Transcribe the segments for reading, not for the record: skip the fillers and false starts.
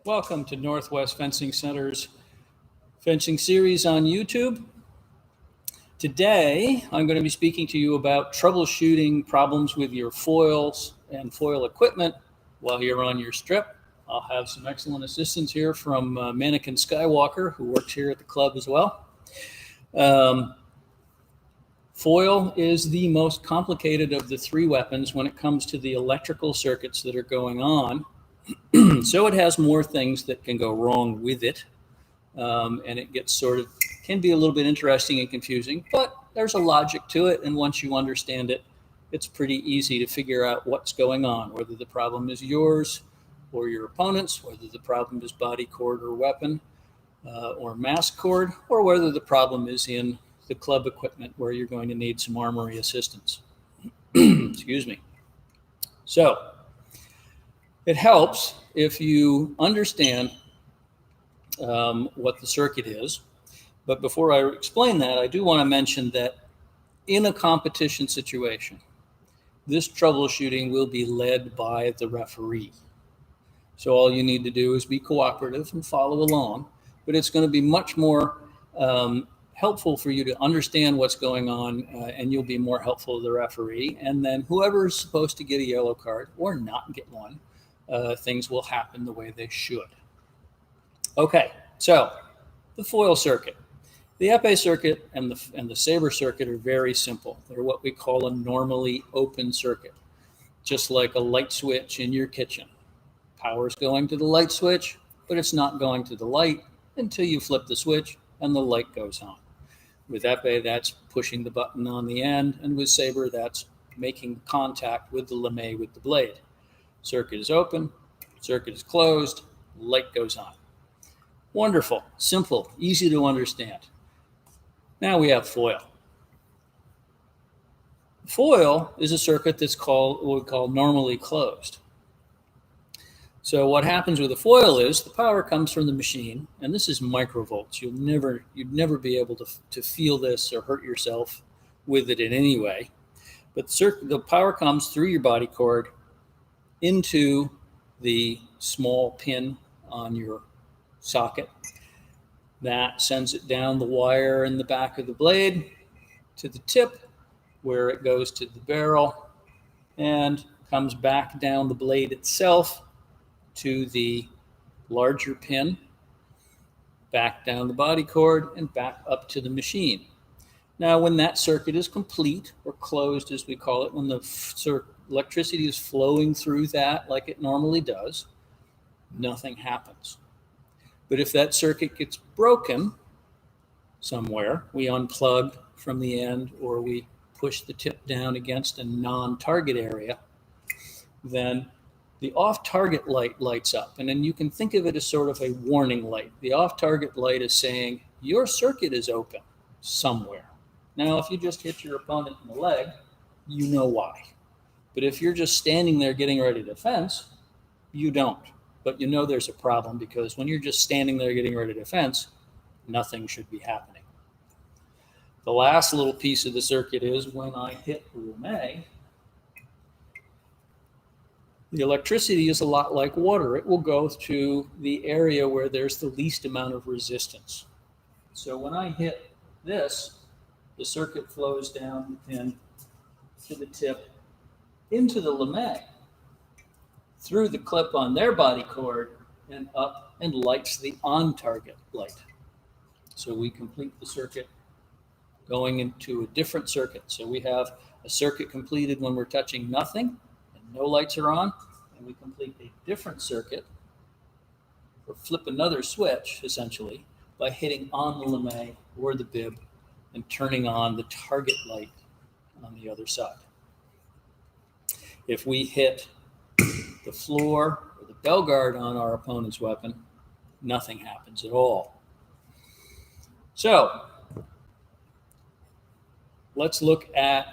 Welcome to Northwest Fencing Center's fencing series on YouTube. Today, I'm going to be speaking to you about troubleshooting problems with your foils and foil equipment while you're on your strip. I'll have some excellent assistance here from Mannequin Skywalker, who works here at the club as well. Foil is the most complicated of the three weapons when it comes to the electrical circuits that are going on. So it has more things that can go wrong with it. And it gets can be a little bit interesting and confusing, but there's a logic to it. And once you understand it, it's pretty easy to figure out what's going on, whether the problem is yours or your opponent's, whether the problem is body cord or weapon or mask cord, or whether the problem is in the club equipment where you're going to need some Armory assistance. Excuse me. So it helps if you understand what the circuit is. But before I explain that, I do want to mention that in a competition situation, this troubleshooting will be led by the referee. So all you need to do is be cooperative and follow along, but it's going to be much more helpful for you to understand what's going on, and you'll be more helpful to the referee. And then whoever's supposed to get a yellow card or not get one, things will happen the way they should. Okay, so the foil circuit. The epee circuit and the saber circuit are very simple. They're what we call a normally open circuit, just like a light switch in your kitchen. Power's going to the light switch, but it's not going to the light until you flip the switch and the light goes on. With epee, that's pushing the button on the end, and with saber, that's making contact with the LeMay with the blade. Circuit is open, circuit is closed, light goes on. Wonderful, simple, easy to understand. Now we have foil. Foil is a circuit that's what we call normally closed. So what happens with a foil is the power comes from the machine, and this is microvolts. You'd never be able to feel this or hurt yourself with it in any way. But the power comes through your body cord into the small pin on your socket. That sends it down the wire in the back of the blade to the tip where it goes to the barrel and comes back down the blade itself to the larger pin, back down the body cord, and back up to the machine. Now, when that circuit is complete, or closed as we call it, when the electricity is flowing through that like it normally does, nothing happens. But if that circuit gets broken somewhere, we unplug from the end or we push the tip down against a non-target area, then the off-target light lights up. And then you can think of it as sort of a warning light. The off-target light is saying your circuit is open somewhere. Now, if you just hit your opponent in the leg, you know why. But if you're just standing there getting ready to fence, you don't. But you know there's a problem, because when you're just standing there getting ready to fence, nothing should be happening. The last little piece of the circuit is when I hit the LeMay, the electricity is a lot like water. It will go to the area where there's the least amount of resistance. So when I hit this, the circuit flows down the pin to the tip into the LeMay, through the clip on their body cord, and up and lights the on-target light. So we complete the circuit going into a different circuit. So we have a circuit completed when we're touching nothing and no lights are on, and we complete a different circuit or flip another switch, essentially, by hitting on the LeMay or the bib and turning on the target light on the other side. If we hit the floor or the bell guard on our opponent's weapon, nothing happens at all. So let's look at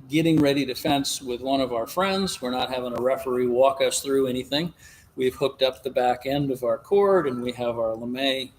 getting ready to fence with one of our friends. We're not having a referee walk us through anything. We've hooked up the back end of our cord, and we have our LeMay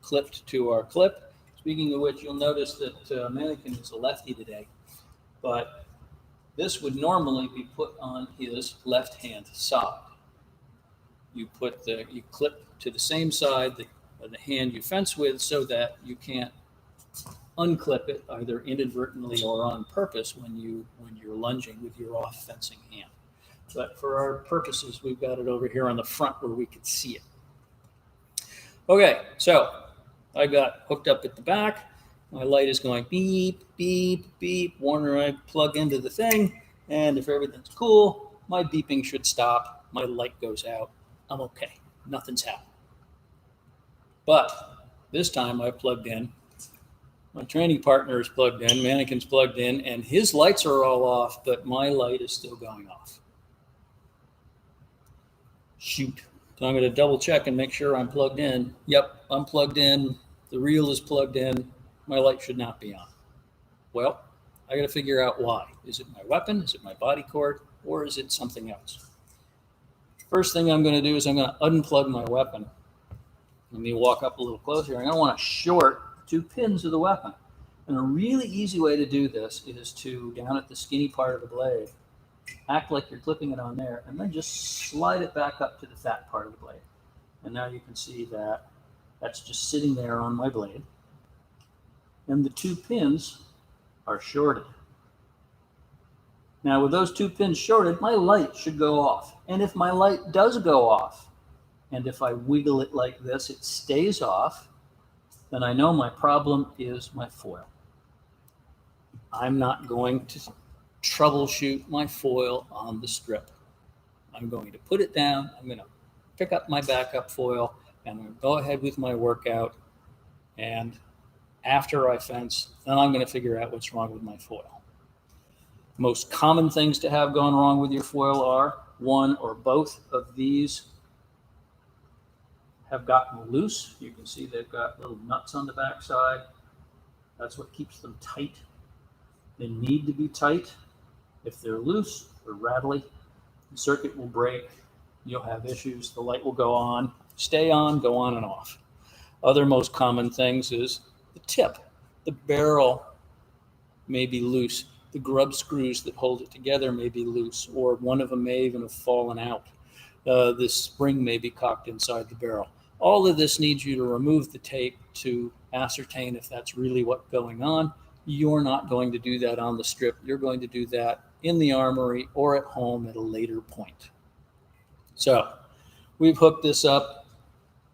clipped to our clip. Speaking of which, you'll notice that Mannequin is a lefty today, but this would normally be put on his left-hand side. you clip to the same side of the hand you fence with so that you can't unclip it either inadvertently or on purpose when you're lunging with your off fencing hand. But for our purposes, we've got it over here on the front where we could see it. Okay, so I got hooked up at the back. My light is going beep, beep, beep. Warner, I plug into the thing, and if everything's cool, my beeping should stop. My light goes out. I'm okay. Nothing's happened. But this time I plugged in. My training partner is plugged in, mannequin's plugged in, and his lights are all off, but my light is still going off. Shoot. So I'm going to double check and make sure I'm plugged in. Yep, I'm plugged in. The reel is plugged in. My light should not be on. Well, I got to figure out why. Is it my weapon? Is it my body cord? Or is it something else? First thing I'm going to do is I'm going to unplug my weapon. Let me walk up a little closer. I'm going to want to short 2 pins of the weapon. And a really easy way to do this is to, down at the skinny part of the blade, act like you're clipping it on there, and then just slide it back up to the fat part of the blade. And now you can see that that's just sitting there on my blade. And the 2 pins are shorted. Now with those 2 pins shorted, my light should go off. And if my light does go off, and if I wiggle it like this, it stays off, then I know my problem is my foil. I'm not going to troubleshoot my foil on the strip. I'm going to put it down. I'm going to pick up my backup foil, and I'm going to go ahead with my workout. And after I fence, then I'm going to figure out what's wrong with my foil. Most common things to have going wrong with your foil are one or both of these have gotten loose. You can see they've got little nuts on the backside. That's what keeps them tight. They need to be tight. If they're loose or rattly, the circuit will break. You'll have issues. The light will go on, stay on, go on and off. Other most common things is the tip. The barrel may be loose. The grub screws that hold it together may be loose, or one of them may even have fallen out. The spring may be cocked inside the barrel. All of this needs you to remove the tape to ascertain if that's really what's going on. You're not going to do that on the strip. You're going to do that in the armory or at home at a later point. So we've hooked this up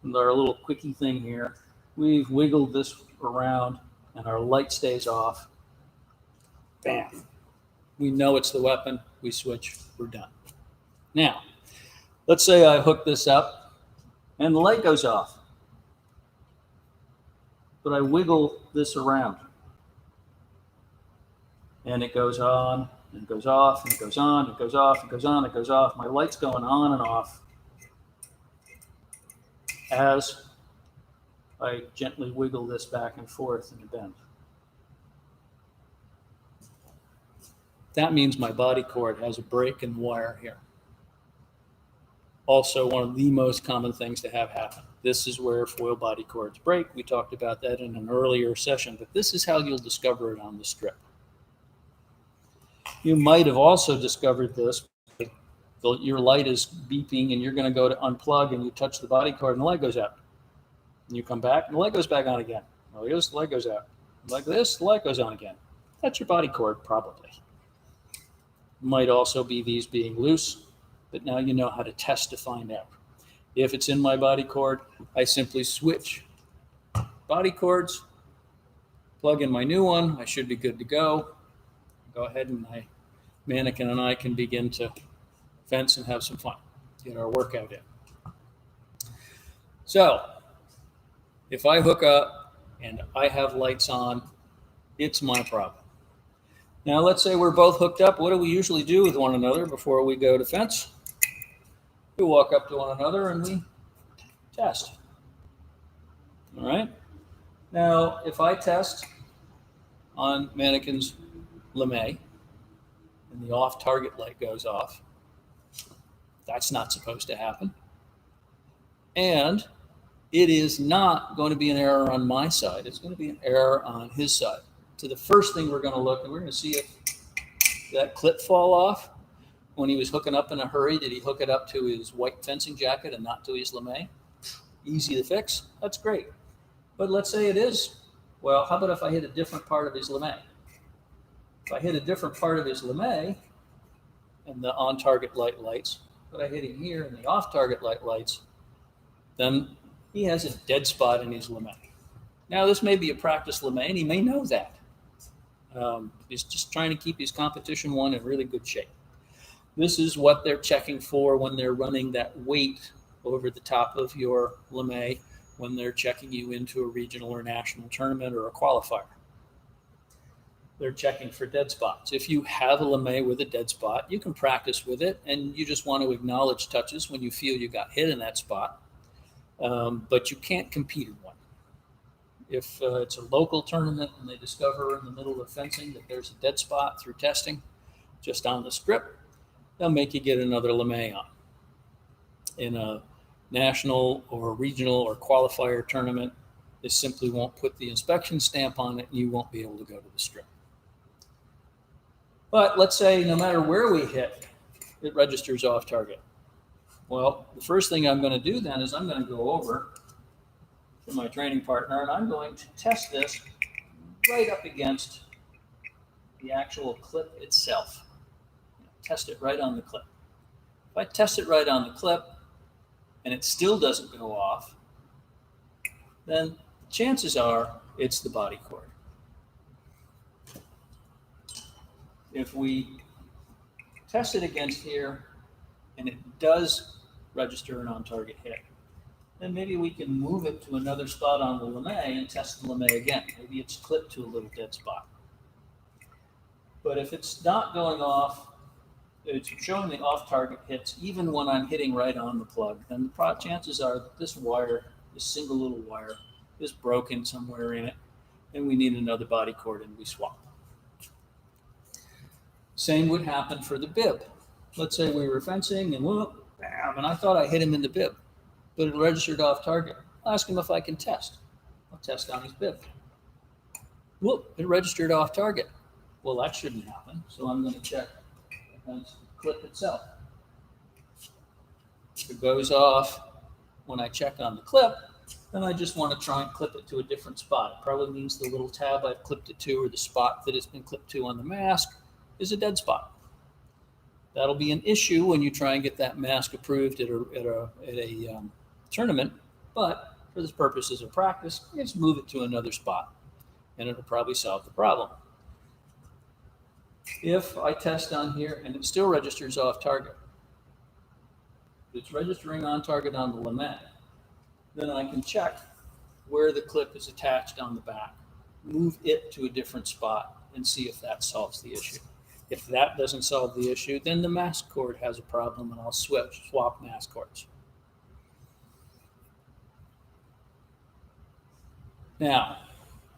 with our little quickie thing here. We've wiggled this around and our light stays off. Bam. We know it's the weapon. We switch. We're done. Now, let's say I hook this up and the light goes off. But I wiggle this around. And it goes on, and it goes off, and it goes on, it goes off, it goes on, it goes off. My light's going on and off as I gently wiggle this back and forth in a bend. That means my body cord has a break in the wire here. Also, one of the most common things to have happen. This is where foil body cords break. We talked about that in an earlier session, but this is how you'll discover it on the strip. You might have also discovered this. Your light is beeping and you're going to go to unplug and you touch the body cord and the light goes out. And you come back and the light goes back on again. The light goes out. Like this, the light goes on again. That's your body cord, probably. Might also be these being loose, but now you know how to test to find out. If it's in my body cord, I simply switch body cords, plug in my new one. I should be good to go. Go ahead and my mannequin and I can begin to fence and have some fun, get our workout in. So if I hook up and I have lights on, it's my problem. Now let's say we're both hooked up. What do we usually do with one another before we go to fence? We walk up to one another and we test. All right. Now, if I test on mannequin's LeMay and the off-target light goes off, that's not supposed to happen. And it is not going to be an error on my side. It's going to be an error on his side. So the first thing we're going to look, and we're going to see if that clip fall off. when he was hooking up in a hurry, did he hook it up to his white fencing jacket and not to his LeMay? Easy to fix. That's great. But let's say it is. Well, how about if I hit a different part of his LeMay? If I hit a different part of his LeMay and the on-target light lights, but I hit him here and the off-target light lights, then he has a dead spot in his LeMay. Now, this may be a practice LeMay, and he may know that. He's just trying to keep his competition one in really good shape. This is what they're checking for when they're running that weight over the top of your LeMay when they're checking you into a regional or national tournament or a qualifier. They're checking for dead spots. If you have a LeMay with a dead spot, you can practice with it, and you just want to acknowledge touches when you feel you got hit in that spot, but you can't compete in one. If it's a local tournament and they discover in the middle of fencing that there's a dead spot through testing just on the strip, they'll make you get another LeMay on. In a national or regional or qualifier tournament, they simply won't put the inspection stamp on it and you won't be able to go to the strip. But let's say no matter where we hit, it registers off target. Well, the first thing I'm going to do then is I'm going to go over to my training partner and I'm going to test this right up against the actual clip itself. Test it right on the clip. If I test it right on the clip and it still doesn't go off, then chances are it's the body cord. If we test it against here and it does register an on-target hit, then maybe we can move it to another spot on the LeMay and test the LeMay again. Maybe it's clipped to a little dead spot. But if it's not going off, it's showing the off-target hits even when I'm hitting right on the plug, then the chances are that this wire, this single little wire, is broken somewhere in it, and we need another body cord and we swap. Same would happen for the bib. Let's say we were fencing and whoop, bam, and I thought I hit him in the bib, but it registered off target. I'll ask him if I can test. I'll test on his bib. Whoop, it registered off target. Well, that shouldn't happen, so I'm going to check against the clip itself. If it goes off when I check on the clip, then I just want to try and clip it to a different spot. It probably means the little tab I've clipped it to or the spot that it's been clipped to on the mask is a dead spot. That'll be an issue when you try and get that mask approved at a tournament, but for the purposes of practice, just move it to another spot and it'll probably solve the problem. If I test on here and it still registers off target, if it's registering on target on the LeMay, then I can check where the clip is attached on the back, move it to a different spot and see if that solves the issue. If that doesn't solve the issue, then the mask cord has a problem and I'll swap mask cords. Now,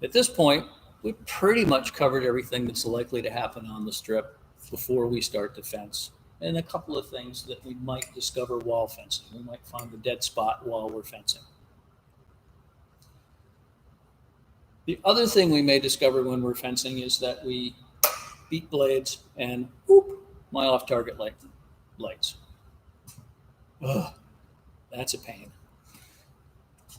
at this point, we've pretty much covered everything that's likely to happen on the strip before we start to fence, and a couple of things that we might discover while fencing. We might find a dead spot while we're fencing. The other thing we may discover when we're fencing is that we beat blades and whoop, my off-target lights. Ugh, that's a pain.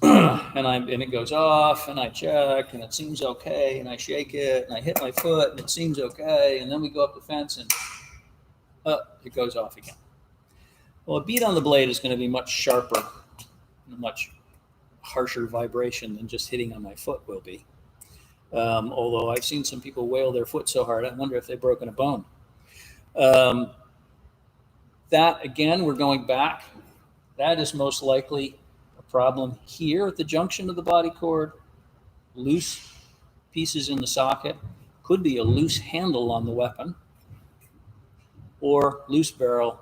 and it goes off and I check and it seems okay and I shake it and I hit my foot and it seems okay and then we go up the fence and it goes off again. Well, a beat on the blade is going to be much sharper and a much harsher vibration than just hitting on my foot will be. Although I've seen some people wail their foot so hard, I wonder if they've broken a bone. That, again, we're going back. That is most likely a problem here at the junction of the body cord. Loose pieces in the socket. Could be a loose handle on the weapon. Or loose barrel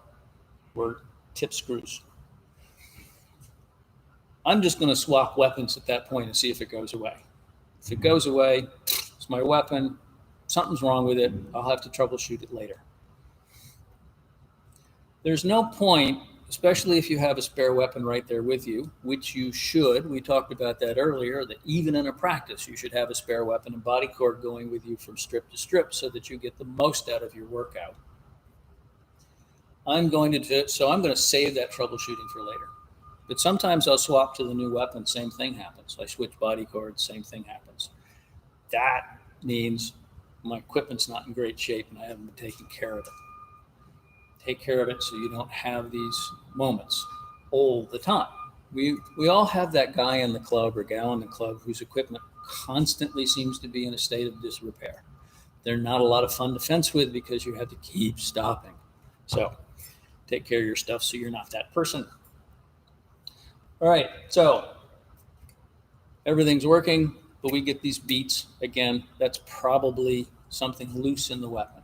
or tip screws. I'm just going to swap weapons at that point and see if it goes away. If it goes away, it's my weapon, something's wrong with it, I'll have to troubleshoot it later. There's no point, especially if you have a spare weapon right there with you, which you should. We talked about that earlier, that even in a practice, you should have a spare weapon and body cord going with you from strip to strip so that you get the most out of your workout. I'm going to save that troubleshooting for later. But sometimes I'll swap to the new weapon, same thing happens. I switch body cords, same thing happens. That means my equipment's not in great shape and I haven't been taking care of it. Take care of it so you don't have these moments all the time. We all have that guy in the club or gal in the club whose equipment constantly seems to be in a state of disrepair. They're not a lot of fun to fence with because you have to keep stopping. So take care of your stuff so you're not that person. All right, so everything's working, but we get these beats. Again, that's probably something loose in the weapon.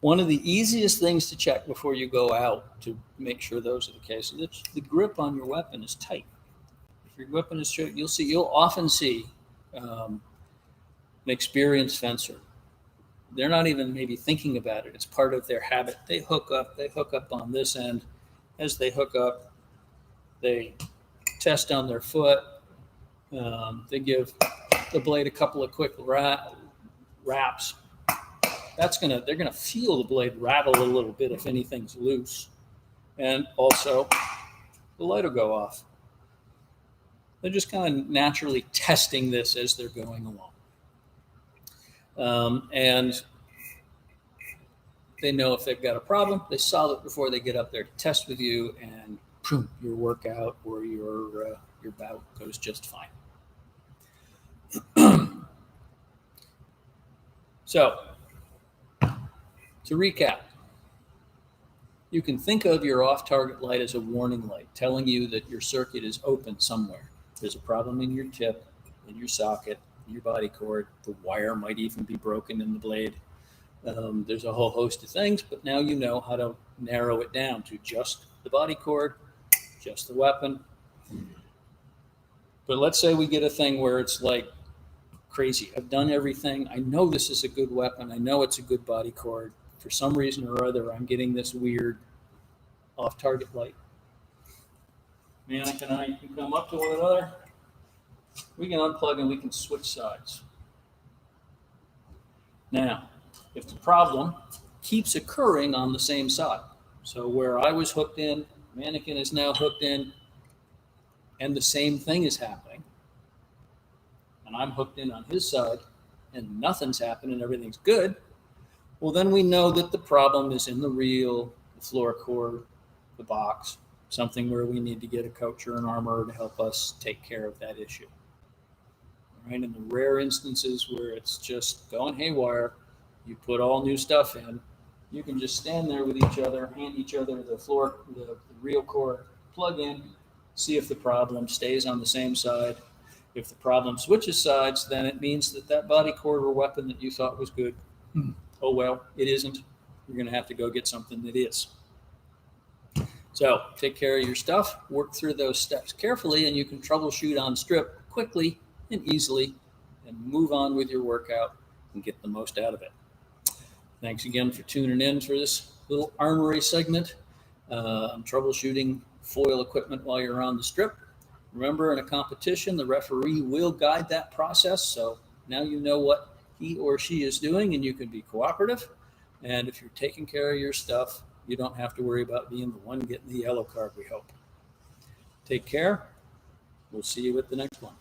One of the easiest things to check before you go out to make sure those are the case is that the grip on your weapon is tight. If your weapon is tight, you'll often see an experienced fencer. They're not even maybe thinking about it. It's part of their habit. They hook up on this end. As they hook up, they test on their foot. They give the blade a couple of quick wraps. They're gonna feel the blade rattle a little bit if anything's loose, and also the light will go off. They're just kind of naturally testing this as they're going along, and they know if they've got a problem. They solve it before they get up there to test with you, and boom, your workout or your bout goes just fine. So, to recap, you can think of your off-target light as a warning light telling you that your circuit is open somewhere. There's a problem in your tip, in your socket, in your body cord. The wire might even be broken in the blade. There's a whole host of things, but now you know how to narrow it down to just the body cord, just the weapon. But let's say we get a thing where it's like crazy. I've done everything. I know this is a good weapon. I know it's a good body cord. For some reason or other, I'm getting this weird off-target light. Manic and I can come up to one another. We can unplug and we can switch sides. Now, if the problem keeps occurring on the same side, so where I was hooked in, mannequin is now hooked in, and the same thing is happening, and I'm hooked in on his side, and nothing's happening, everything's good, well, then we know that the problem is in the reel, the floor cord, the box, something where we need to get a coach or an armorer to help us take care of that issue. All right, in the rare instances where it's just going haywire, you put all new stuff in, you can just stand there with each other, hand each other the reel cord, plug in, see if the problem stays on the same side. If the problem switches sides, then it means that body cord or weapon that you thought was good, oh well, it isn't. You're going to have to go get something that is. So take care of your stuff, work through those steps carefully, and you can troubleshoot on strip quickly and easily and move on with your workout and get the most out of it. Thanks again for tuning in for this little Armory segment. Troubleshooting foil equipment while you're on the strip. Remember, in a competition, the referee will guide that process. So now you know what he or she is doing, and you can be cooperative. And if you're taking care of your stuff, you don't have to worry about being the one getting the yellow card, we hope. Take care. We'll see you at the next one.